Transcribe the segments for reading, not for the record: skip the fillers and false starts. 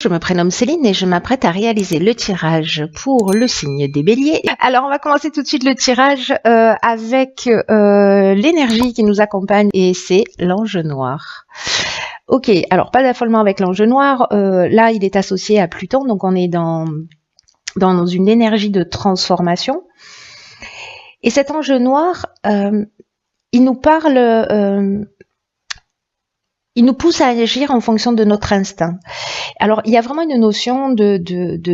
Je me prénomme Céline et je m'apprête à réaliser le tirage pour le signe des béliers. Alors on va commencer tout de suite le tirage avec l'énergie qui nous accompagne et c'est l'ange noir. Ok, alors pas d'affolement avec l'ange noir, là il est associé à Pluton, donc on est dans une énergie de transformation. Et cet ange noir, il nous parle... il nous pousse à agir en fonction de notre instinct. Alors, il y a vraiment une notion de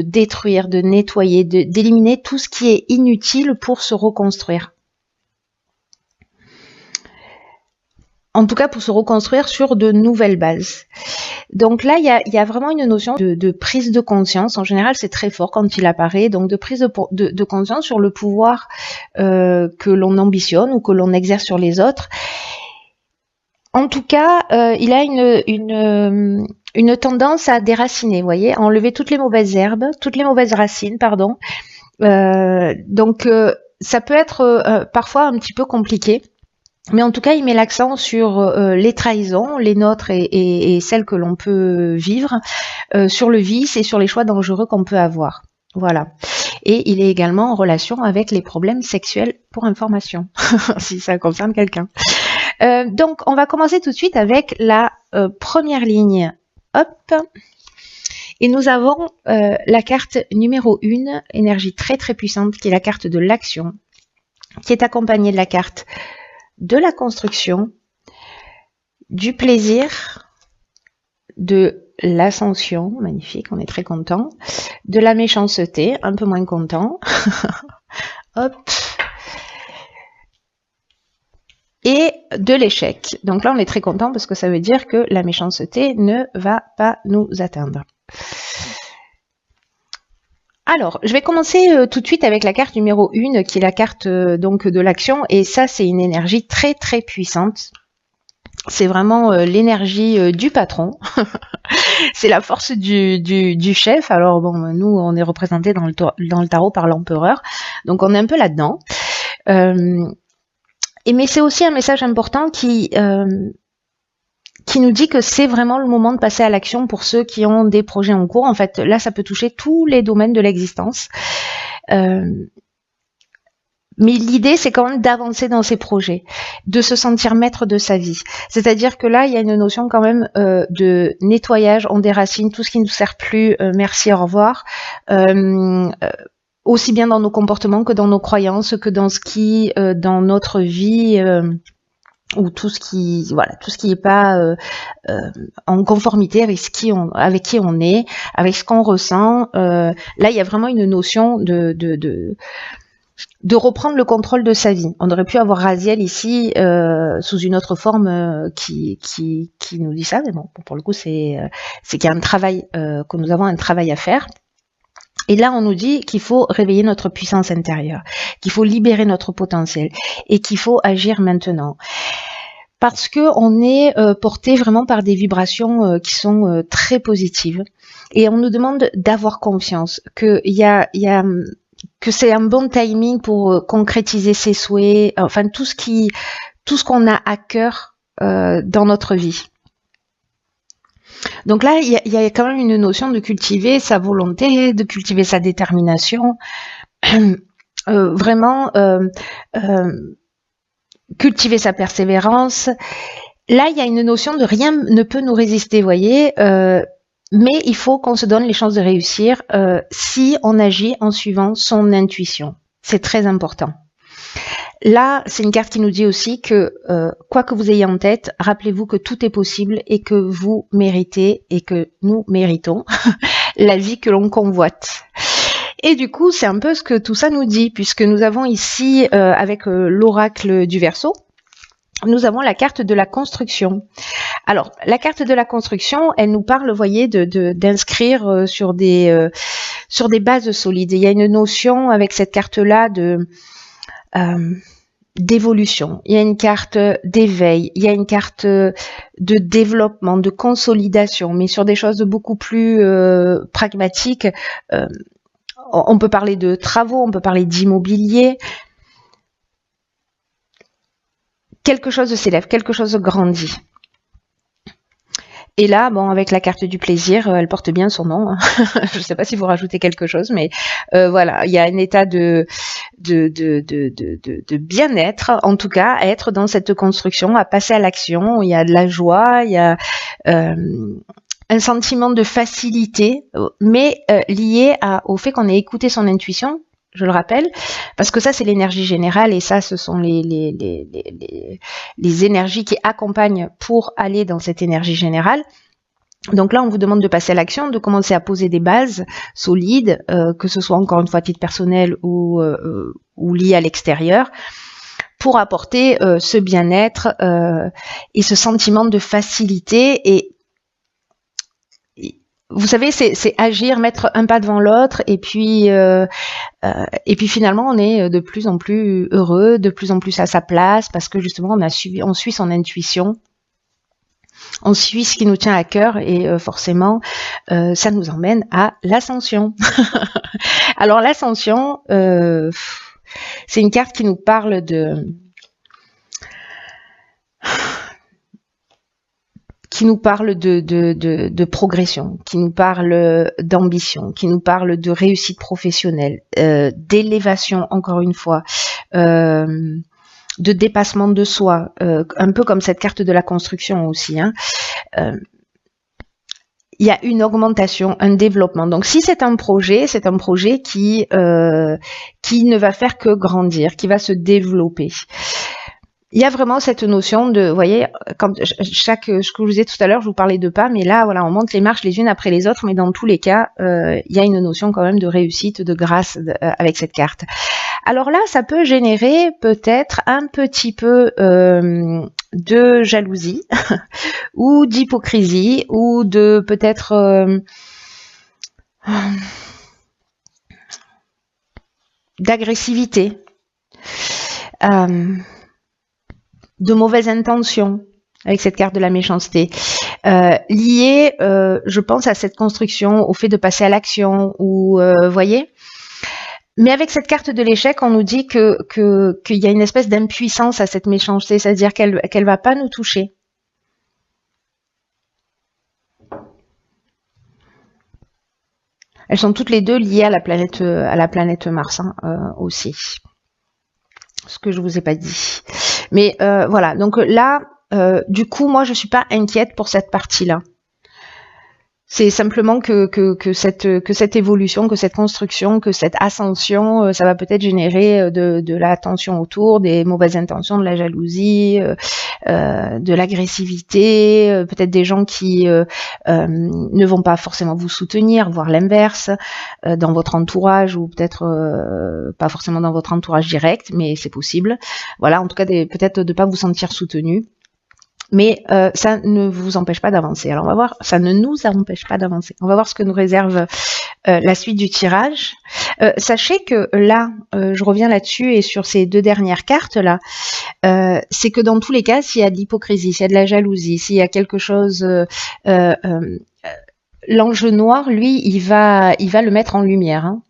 détruire, de nettoyer, d'éliminer tout ce qui est inutile pour se reconstruire. En tout cas, pour se reconstruire sur de nouvelles bases. Donc là, il y a vraiment une notion de prise de conscience. En général, c'est très fort quand il apparaît. Donc, de prise de conscience sur le pouvoir que l'on ambitionne ou que l'on exerce sur les autres. En tout cas, il a une tendance à déraciner, vous voyez, à enlever toutes les mauvaises herbes, toutes les mauvaises racines, pardon. Donc, ça peut être parfois un petit peu compliqué. Mais en tout cas, il met l'accent sur les trahisons, les nôtres et celles que l'on peut vivre, sur le vice et sur les choix dangereux qu'on peut avoir. Voilà. Et il est également en relation avec les problèmes sexuels pour information, si ça concerne quelqu'un. Donc, on va commencer tout de suite avec la première ligne. Hop. Et nous avons la carte numéro 1, énergie très très puissante, qui est la carte de l'action, qui est accompagnée de la carte de la construction, du plaisir, de l'ascension, magnifique, on est très content, de la méchanceté, un peu moins content. Hop. Et de l'échec. Donc là, on est très content parce que ça veut dire que la méchanceté ne va pas nous atteindre. Alors, je vais commencer tout de suite avec la carte numéro 1, qui est la carte donc de l'action. Et ça, c'est une énergie très très puissante. C'est vraiment l'énergie du patron. C'est la force du chef. Alors bon, nous, on est représenté dans le tarot par l'empereur. Donc on est un peu là-dedans. Mais c'est aussi un message important qui nous dit que c'est vraiment le moment de passer à l'action pour ceux qui ont des projets en cours. En fait, là, ça peut toucher tous les domaines de l'existence. Mais l'idée, c'est quand même d'avancer dans ces projets, de se sentir maître de sa vie. C'est-à-dire que là, il y a une notion quand même de nettoyage, on déracine tout ce qui ne nous sert plus, merci, au revoir. Aussi bien dans nos comportements que dans nos croyances, que dans ce qui, dans notre vie, ou tout ce qui est pas en conformité avec qui on est, avec ce qu'on ressent. Là, il y a vraiment une notion de reprendre le contrôle de sa vie. On aurait pu avoir Raziel ici sous une autre forme qui nous dit ça, mais bon, pour le coup, c'est qu'il y a un travail, que nous avons un travail à faire. Et là, on nous dit qu'il faut réveiller notre puissance intérieure, qu'il faut libérer notre potentiel et qu'il faut agir maintenant. Parce que on est porté vraiment par des vibrations qui sont très positives. Et on nous demande d'avoir confiance, que c'est un bon timing pour concrétiser ses souhaits, enfin tout ce qu'on a à cœur dans notre vie. Donc là, il y a quand même une notion de cultiver sa volonté, de cultiver sa détermination, vraiment cultiver sa persévérance. Là, il y a une notion de rien ne peut nous résister, vous voyez, mais il faut qu'on se donne les chances de réussir si on agit en suivant son intuition. C'est très important. Là, c'est une carte qui nous dit aussi que quoi que vous ayez en tête, rappelez-vous que tout est possible et que vous méritez et que nous méritons la vie que l'on convoite. Et du coup, c'est un peu ce que tout ça nous dit, puisque nous avons ici, avec l'oracle du Verseau, nous avons la carte de la construction. Alors, la carte de la construction, elle nous parle, vous voyez, d'inscrire sur des bases solides. Il y a une notion avec cette carte-là d'évolution, il y a une carte d'éveil, il y a une carte de développement, de consolidation, mais sur des choses beaucoup plus pragmatiques. On peut parler de travaux, on peut parler d'immobilier. Quelque chose s'élève, quelque chose grandit. Et là, bon, avec la carte du plaisir, elle porte bien son nom. Hein. Je ne sais pas si vous rajoutez quelque chose, mais voilà, il y a un état de bien-être, en tout cas, à être dans cette construction, à passer à l'action. Il y a de la joie, il y a un sentiment de facilité, mais lié au fait qu'on ait écouté son intuition. Je le rappelle, parce que ça c'est l'énergie générale et ça ce sont les énergies qui accompagnent pour aller dans cette énergie générale. Donc là on vous demande de passer à l'action, de commencer à poser des bases solides, que ce soit encore une fois à titre personnel ou lié à l'extérieur, pour apporter ce bien-être et ce sentiment de facilité. Et vous savez, c'est agir, mettre un pas devant l'autre, et puis finalement, on est de plus en plus heureux, de plus en plus à sa place, parce que justement, on suit son intuition, on suit ce qui nous tient à cœur, et forcément, ça nous emmène à l'ascension. Alors l'ascension, c'est une carte qui nous parle de progression, qui nous parle d'ambition, qui nous parle de réussite professionnelle, d'élévation, encore une fois, de dépassement de soi, un peu comme cette carte de la construction aussi. Hein. Il y a une augmentation, un développement. Donc si c'est un projet qui ne va faire que grandir, qui va se développer. Il y a vraiment cette notion de, vous voyez, ce que je vous disais tout à l'heure, je vous parlais de pas, mais là, voilà, on monte les marches les unes après les autres, mais dans tous les cas, il y a une notion quand même de réussite, de grâce avec cette carte. Alors là, ça peut générer peut-être un petit peu de jalousie ou d'hypocrisie ou de peut-être d'agressivité. De mauvaises intentions avec cette carte de la méchanceté, liées, je pense, à cette construction, au fait de passer à l'action, ou voyez. Mais avec cette carte de l'échec, on nous dit qu'il y a une espèce d'impuissance à cette méchanceté, c'est-à-dire qu'elle va pas nous toucher. Elles sont toutes les deux liées à la planète Mars aussi. Ce que je vous ai pas dit. Mais voilà, donc là, du coup, moi, je suis pas inquiète pour cette partie-là. C'est simplement que cette évolution, que cette construction, que cette ascension, ça va peut-être générer de la tension autour, des mauvaises intentions, de la jalousie, de l'agressivité, peut-être des gens qui ne vont pas forcément vous soutenir, voire l'inverse, dans votre entourage, ou peut-être pas forcément dans votre entourage direct, mais c'est possible. Voilà, en tout cas, peut-être de pas vous sentir soutenu. Mais ça ne vous empêche pas d'avancer. Alors on va voir, ça ne nous empêche pas d'avancer. On va voir ce que nous réserve la suite du tirage. Sachez que là, je reviens là-dessus et sur ces deux dernières cartes là, c'est que dans tous les cas, s'il y a de l'hypocrisie, s'il y a de la jalousie, s'il y a quelque chose, l'ange noir, lui, il va le mettre en lumière. Hein.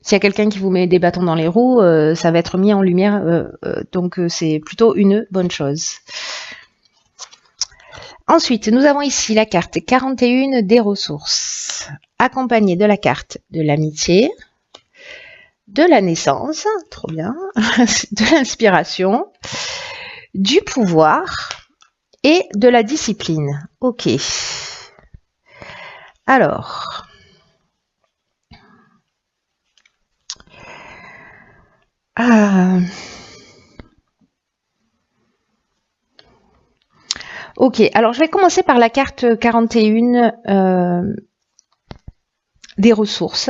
S'il y a quelqu'un qui vous met des bâtons dans les roues, ça va être mis en lumière, donc c'est plutôt une bonne chose. Ensuite, nous avons ici la carte 41 des ressources, accompagnée de la carte de l'amitié, de la naissance, trop bien, de l'inspiration, du pouvoir et de la discipline. Ok. Alors... Ok, alors je vais commencer par la carte 41 des ressources,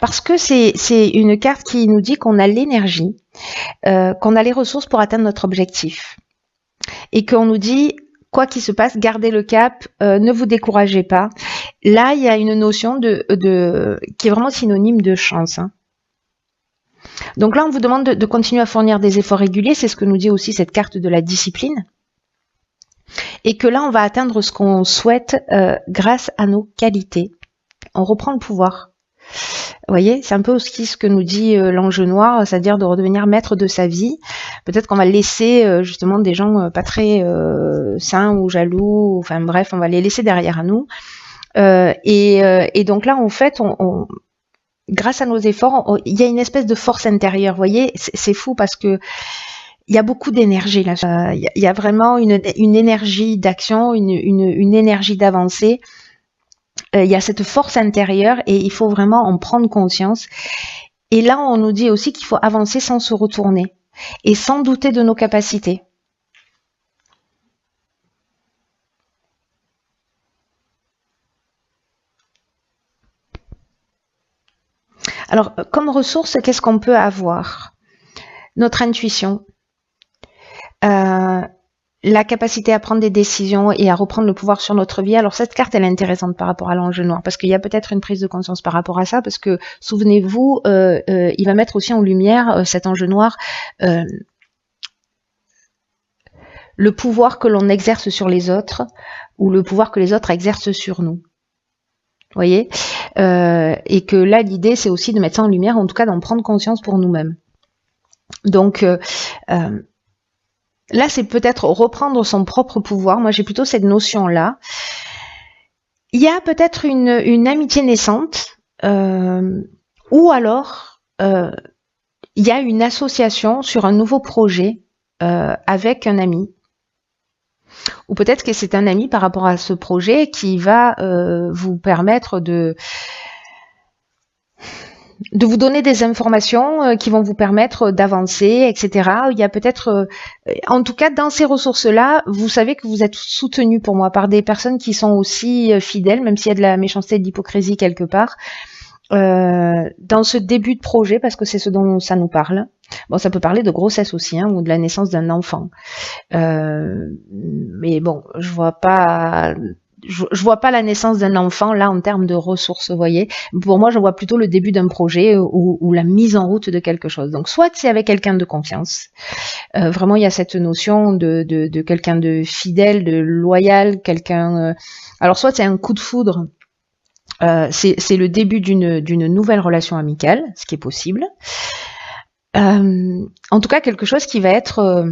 parce que c'est une carte qui nous dit qu'on a l'énergie, qu'on a les ressources pour atteindre notre objectif, et qu'on nous dit, quoi qu'il se passe, gardez le cap, ne vous découragez pas. Là, il y a une notion qui est vraiment synonyme de chance, hein. Donc là, on vous demande de continuer à fournir des efforts réguliers, c'est ce que nous dit aussi cette carte de la discipline. Et que là, on va atteindre ce qu'on souhaite grâce à nos qualités. On reprend le pouvoir. Vous voyez, c'est un peu aussi ce que nous dit l'ange noir, c'est-à-dire de redevenir maître de sa vie. Peut-être qu'on va laisser justement des gens pas très sains ou jaloux, enfin bref, on va les laisser derrière nous. Et donc là, en fait, grâce à nos efforts, il y a une espèce de force intérieure. Vous voyez, c'est fou parce que il y a beaucoup d'énergie là. Il y a vraiment une énergie d'action, une énergie d'avancée. Il y a cette force intérieure et il faut vraiment en prendre conscience. Et là, on nous dit aussi qu'il faut avancer sans se retourner et sans douter de nos capacités. Alors, comme ressource, qu'est-ce qu'on peut avoir? Notre intuition, la capacité à prendre des décisions et à reprendre le pouvoir sur notre vie. Alors cette carte, elle est intéressante par rapport à l'ange noir, parce qu'il y a peut-être une prise de conscience par rapport à ça, parce que, souvenez-vous, il va mettre aussi en lumière, cet ange noir, le pouvoir que l'on exerce sur les autres, ou le pouvoir que les autres exercent sur nous. Vous voyez, et que là, l'idée, c'est aussi de mettre ça en lumière, en tout cas d'en prendre conscience pour nous-mêmes. Donc, là, c'est peut-être reprendre son propre pouvoir. Moi, j'ai plutôt cette notion-là. Il y a peut-être une amitié naissante, ou alors, il y a une association sur un nouveau projet avec un ami. Ou peut-être que c'est un ami par rapport à ce projet qui va vous permettre de vous donner des informations qui vont vous permettre d'avancer, etc. Il y a peut-être, en tout cas, dans ces ressources-là, vous savez que vous êtes soutenu pour moi par des personnes qui sont aussi fidèles, même s'il y a de la méchanceté et de l'hypocrisie quelque part, dans ce début de projet, parce que c'est ce dont ça nous parle. Bon, ça peut parler de grossesse aussi, hein, ou de la naissance d'un enfant. Mais bon, je vois pas la naissance d'un enfant là en termes de ressources, vous voyez. Pour moi, je vois plutôt le début d'un projet ou la mise en route de quelque chose. Donc, soit c'est avec quelqu'un de confiance. Vraiment, il y a cette notion de quelqu'un de fidèle, de loyal, quelqu'un. Alors, soit c'est un coup de foudre. C'est le début d'une nouvelle relation amicale, ce qui est possible. En tout cas, quelque chose qui va être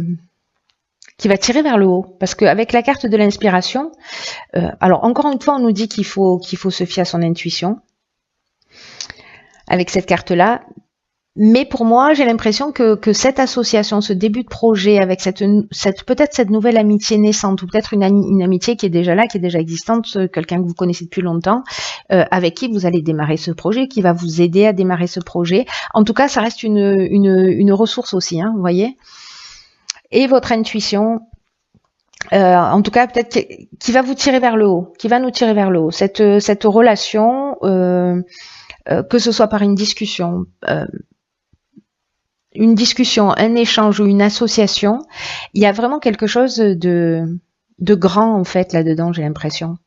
qui va tirer vers le haut, parce qu'avec la carte de l'inspiration, alors encore une fois, on nous dit qu'il faut se fier à son intuition avec cette carte-là. Mais pour moi, j'ai l'impression que cette association, ce début de projet, avec peut-être cette nouvelle amitié naissante, ou peut-être une amitié qui est déjà là, qui est déjà existante, quelqu'un que vous connaissez depuis longtemps, avec qui vous allez démarrer ce projet, qui va vous aider à démarrer ce projet. En tout cas, ça reste une ressource aussi, hein, vous voyez. Et votre intuition, en tout cas, peut-être qui va vous tirer vers le haut, qui va nous tirer vers le haut. Cette relation, que ce soit par une discussion, un échange ou une association, il y a vraiment quelque chose de grand en fait là-dedans, j'ai l'impression.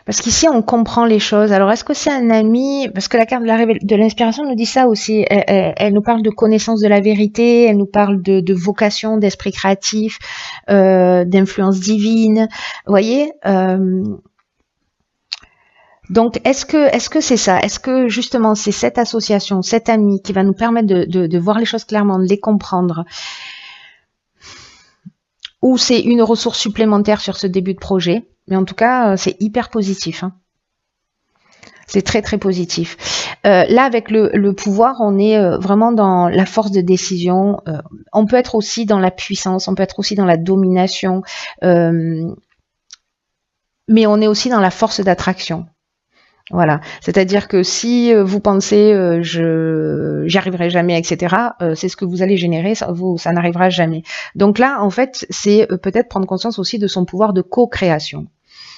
Parce qu'ici, on comprend les choses. Alors, est-ce que c'est un ami? Parce que la carte de l'inspiration nous dit ça aussi. Elle nous parle de connaissance de la vérité, elle nous parle de vocation, d'esprit créatif, d'influence divine. Vous voyez, donc, est-ce que c'est ça? Est-ce que justement c'est cette association, cet ami qui va nous permettre de voir les choses clairement, de les comprendre, ou c'est une ressource supplémentaire sur ce début de projet? Mais en tout cas, c'est hyper positif. Hein. C'est très très positif. Là, avec le pouvoir, on est vraiment dans la force de décision. On peut être aussi dans la puissance, on peut être aussi dans la domination, mais on est aussi dans la force d'attraction. Voilà, c'est-à-dire que si vous pensez j'y arriverai jamais, etc., c'est ce que vous allez générer, ça n'arrivera jamais. Donc là, en fait, c'est peut-être prendre conscience aussi de son pouvoir de co-création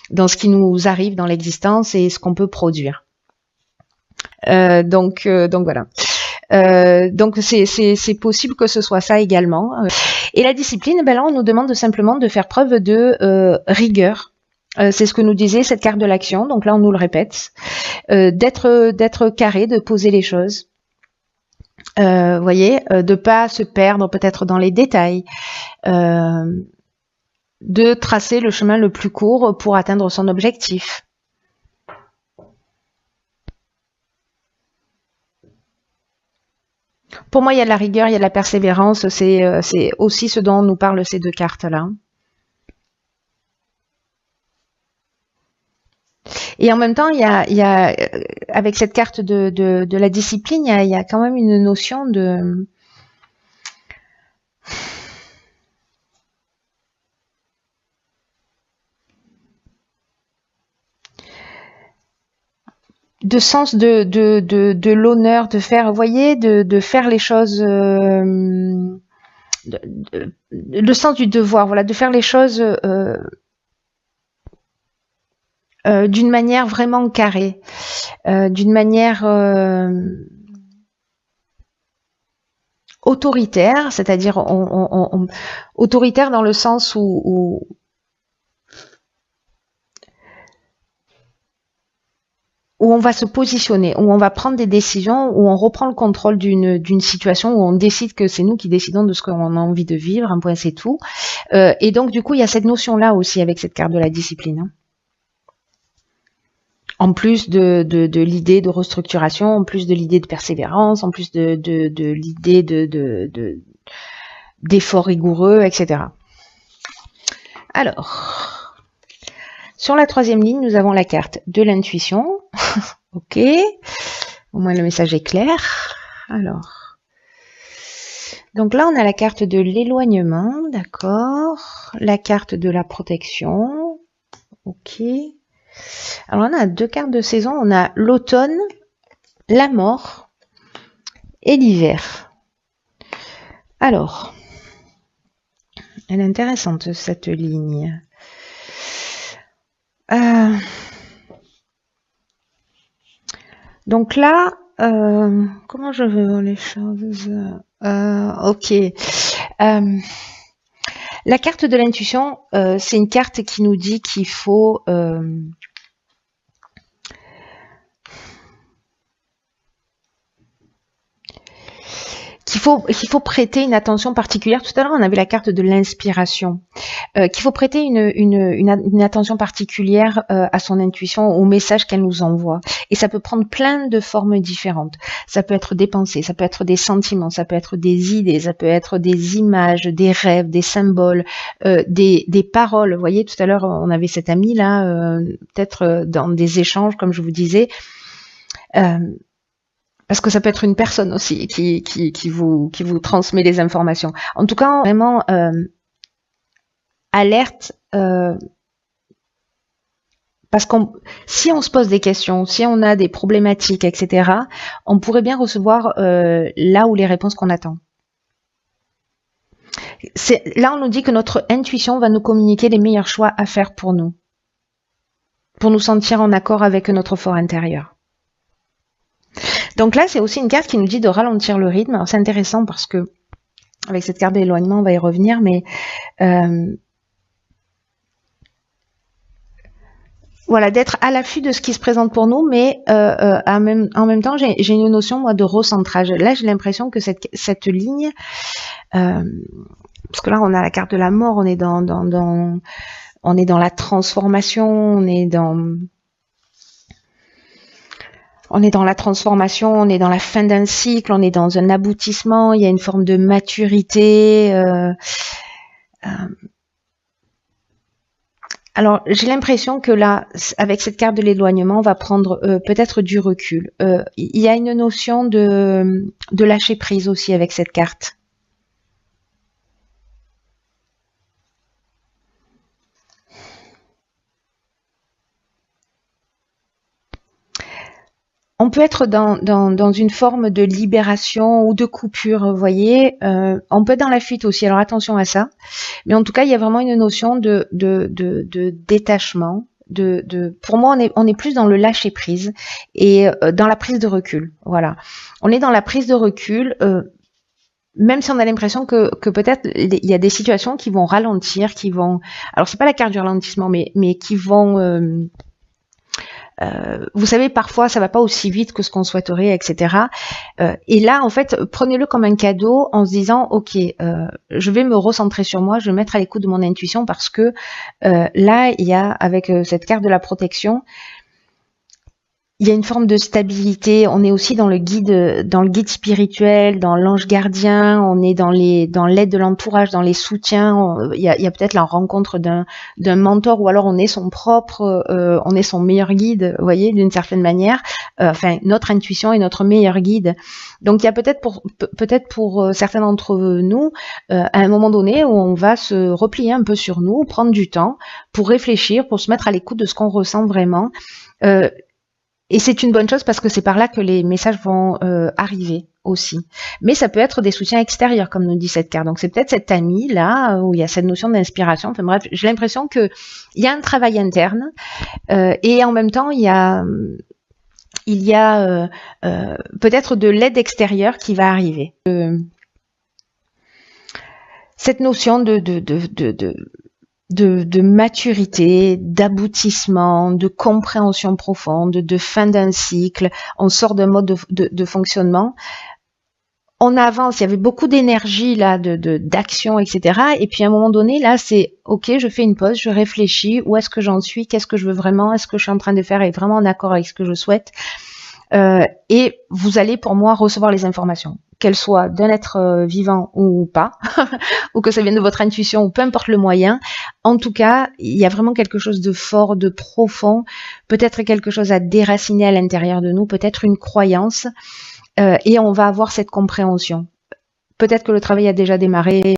dans ce qui nous arrive dans l'existence et ce qu'on peut produire. Donc voilà. Donc c'est possible que ce soit ça également. Et la discipline, ben là, on nous demande simplement de faire preuve de rigueur. C'est ce que nous disait cette carte de l'action, donc là on nous le répète, d'être carré, de poser les choses, Vous voyez, de pas se perdre peut-être dans les détails, de tracer le chemin le plus court pour atteindre son objectif. Pour moi, il y a de la rigueur, il y a de la persévérance, c'est aussi ce dont nous parlent ces deux cartes-là. Et en même temps, il y a avec cette carte de la discipline, il y a quand même une notion de sens de l'honneur, de faire, vous voyez, de faire les choses, le sens du devoir, voilà, de faire les choses d'une manière vraiment carrée, d'une manière autoritaire, c'est-à-dire autoritaire dans le sens où on va se positionner, où on va prendre des décisions, où on reprend le contrôle d'une situation, où on décide que c'est nous qui décidons de ce qu'on a envie de vivre, un point c'est tout. Et donc du coup, il y a cette notion-là aussi avec cette carte de la discipline. Hein. En plus de l'idée de restructuration, en plus de l'idée de persévérance, en plus de l'idée d'efforts rigoureux, etc. Alors, sur la troisième ligne, nous avons la carte de l'intuition. Ok, au moins le message est clair. Alors, donc là, on a la carte de l'éloignement, d'accord. La carte de la protection. Ok. Alors, on a deux cartes de saison. On a l'automne, la mort et l'hiver. Alors, elle est intéressante, cette ligne. Donc là, comment je veux voir les choses? Ok. La carte de l'intuition, c'est une carte qui nous dit qu'il faut qu'il faut prêter une attention particulière. Tout à l'heure, on avait la carte de l'inspiration. Qu'il faut prêter une attention particulière à son intuition, au message qu'elle nous envoie. Et ça peut prendre plein de formes différentes. Ça peut être des pensées, ça peut être des sentiments, ça peut être des idées, ça peut être des images, des rêves, des symboles, des paroles. Vous voyez, tout à l'heure, on avait cet ami là, peut-être dans des échanges, comme je vous disais. Parce que ça peut être une personne aussi qui vous transmet les informations. En tout cas, vraiment alerte, parce qu'on, si on se pose des questions, si on a des problématiques, etc., on pourrait bien recevoir là où les réponses qu'on attend. Là, on nous dit que notre intuition va nous communiquer les meilleurs choix à faire pour nous sentir en accord avec notre fort intérieur. Donc là, c'est aussi une carte qui nous dit de ralentir le rythme. Alors c'est intéressant parce que avec cette carte d'éloignement, on va y revenir, mais voilà, d'être à l'affût de ce qui se présente pour nous, mais en même temps, j'ai une notion moi de recentrage. Là, j'ai l'impression que cette ligne, parce que là, on a la carte de la mort, on est dans la transformation, on est dans la transformation, on est dans la fin d'un cycle, on est dans un aboutissement, il y a une forme de maturité. Alors, j'ai l'impression que là, avec cette carte de l'éloignement, on va prendre peut-être du recul. Il y a une notion de lâcher prise aussi avec cette carte. On peut être dans une forme de libération ou de coupure, vous voyez. On peut être dans la fuite aussi, alors attention à ça. Mais en tout cas, il y a vraiment une notion de détachement. Pour moi, on est plus dans le lâcher prise et dans la prise de recul. Voilà. On est dans la prise de recul, même si on a l'impression que peut-être il y a des situations qui vont ralentir, qui vont. Alors c'est pas la carte du ralentissement, mais qui vont vous savez, parfois ça va pas aussi vite que ce qu'on souhaiterait, etc. Et là, en fait, prenez-le comme un cadeau en se disant, ok, je vais me recentrer sur moi, je vais me mettre à l'écoute de mon intuition parce que là, il y a, avec cette carte de la protection, il y a une forme de stabilité. On est aussi dans le guide spirituel, dans l'ange gardien. On est dans l'aide de l'entourage, dans les soutiens. Il y a peut-être la rencontre d'un mentor, ou alors on est son propre, on est son meilleur guide. Vous voyez, d'une certaine manière. Enfin, notre intuition est notre meilleur guide. Donc, il y a peut-être pour certains d'entre nous, à un moment donné, où on va se replier un peu sur nous, prendre du temps pour réfléchir, pour se mettre à l'écoute de ce qu'on ressent vraiment. Et c'est une bonne chose parce que c'est par là que les messages vont arriver aussi. Mais ça peut être des soutiens extérieurs, comme nous dit cette carte. Donc c'est peut-être cette amie là où il y a cette notion d'inspiration. Enfin bref, j'ai l'impression que il y a un travail interne et en même temps il y a peut-être de l'aide extérieure qui va arriver. Cette notion de maturité, d'aboutissement, de compréhension profonde, de fin d'un cycle, on sort d'un mode de fonctionnement, on avance, il y avait beaucoup d'énergie là, d'action, etc. Et puis à un moment donné, là, c'est ok, je fais une pause, je réfléchis, où est-ce que j'en suis, qu'est-ce que je veux vraiment, est-ce que je suis en train de faire est vraiment en accord avec ce que je souhaite, et vous allez pour moi recevoir les informations, qu'elles soient d'un être vivant ou pas, ou que ça vienne de votre intuition, ou peu importe le moyen. En tout cas, il y a vraiment quelque chose de fort, de profond, peut-être quelque chose à déraciner à l'intérieur de nous, peut-être une croyance, et on va avoir cette compréhension. Peut-être que le travail a déjà démarré.